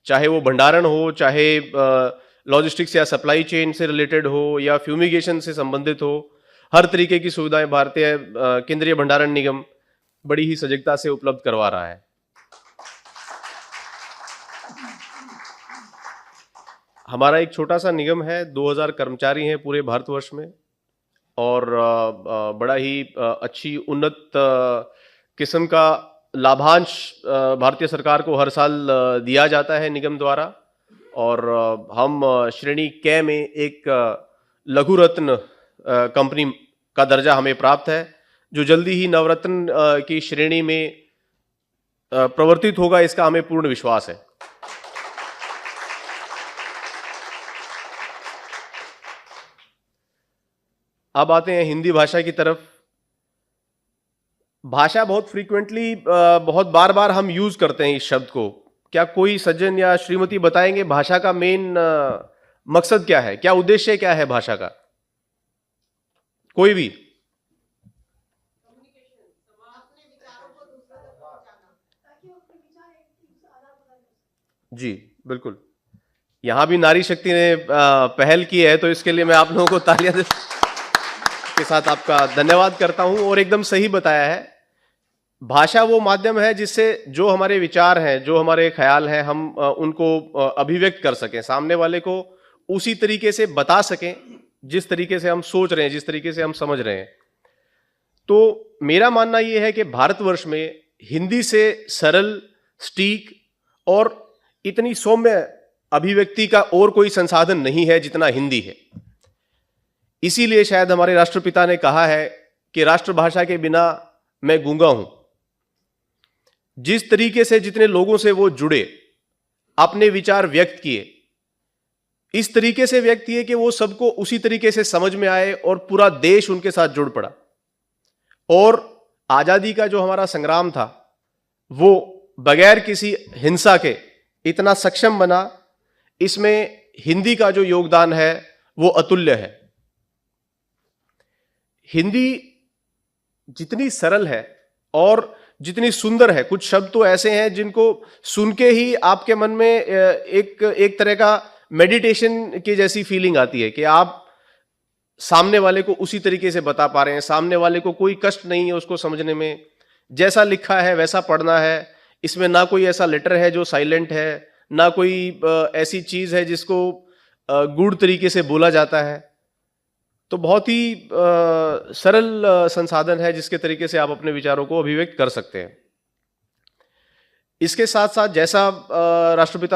चाहे वो भंडारण हो, चाहे लॉजिस्टिक्स या सप्लाई चेन से रिलेटेड हो या फ्यूमिगेशन से संबंधित हो, हर तरीके की सुविधाएं भारतीय केंद्रीय भंडारण निगम बड़ी ही सजगता से उपलब्ध करवा रहा है। हमारा एक छोटा सा निगम है, 2000 कर्मचारी हैं पूरे भारतवर्ष में, और बड़ा ही अच्छी उन्नत किस्म का लाभांश भारतीय सरकार को हर साल दिया जाता है निगम द्वारा। और हम श्रेणी क में एक लघु रत्न कंपनी का दर्जा हमें प्राप्त है, जो जल्दी ही नवरत्न की श्रेणी में प्रवर्तित होगा, इसका हमें पूर्ण विश्वास है। अब आते हैं हिंदी भाषा की तरफ। भाषा बहुत फ्रीक्वेंटली, बहुत बार बार हम यूज करते हैं इस शब्द को। क्या कोई सज्जन या श्रीमती बताएंगे भाषा का मेन मकसद क्या है, क्या उद्देश्य क्या है भाषा का? कोई भी? जी बिल्कुल, यहां भी नारी शक्ति ने पहल की है, तो इसके लिए मैं आप लोगों को तालियां के साथ आपका धन्यवाद करता हूं। और एकदम सही बताया है, भाषा वो माध्यम है जिससे जो हमारे विचार हैं, जो हमारे ख्याल हैं, हम उनको अभिव्यक्त कर सकें, सामने वाले को उसी तरीके से बता सकें जिस तरीके से हम सोच रहे हैं, जिस तरीके से हम समझ रहे हैं। तो मेरा मानना यह है कि भारतवर्ष में हिंदी से सरल, सटीक और इतनी सौम्य अभिव्यक्ति का और कोई संसाधन नहीं है जितना हिंदी है। इसीलिए शायद हमारे राष्ट्रपिता ने कहा है कि राष्ट्रभाषा के बिना मैं गूंगा हूं। जिस तरीके से जितने लोगों से वो जुड़े, अपने विचार व्यक्त किए, इस तरीके से व्यक्त किए कि वो सबको उसी तरीके से समझ में आए और पूरा देश उनके साथ जुड़ पड़ा। और आजादी का जो हमारा संग्राम था, वो बगैर किसी हिंसा के इतना सक्षम बना, इसमें हिंदी का जो योगदान है वो अतुल्य है। हिंदी जितनी सरल है और जितनी सुंदर है, कुछ शब्द तो ऐसे हैं जिनको सुन के ही आपके मन में एक तरह का मेडिटेशन की जैसी फीलिंग आती है कि आप सामने वाले को उसी तरीके से बता पा रहे हैं, सामने वाले को कोई कष्ट नहीं है उसको समझने में, जैसा लिखा है वैसा पढ़ना है। इसमें ना कोई ऐसा लेटर है जो साइलेंट है, ना कोई ऐसी चीज है जिसको गूढ़ तरीके से बोला जाता है। तो बहुत ही सरल संसाधन है जिसके तरीके से आप अपने विचारों को अभिव्यक्त कर सकते हैं। इसके साथ साथ जैसा राष्ट्रपिता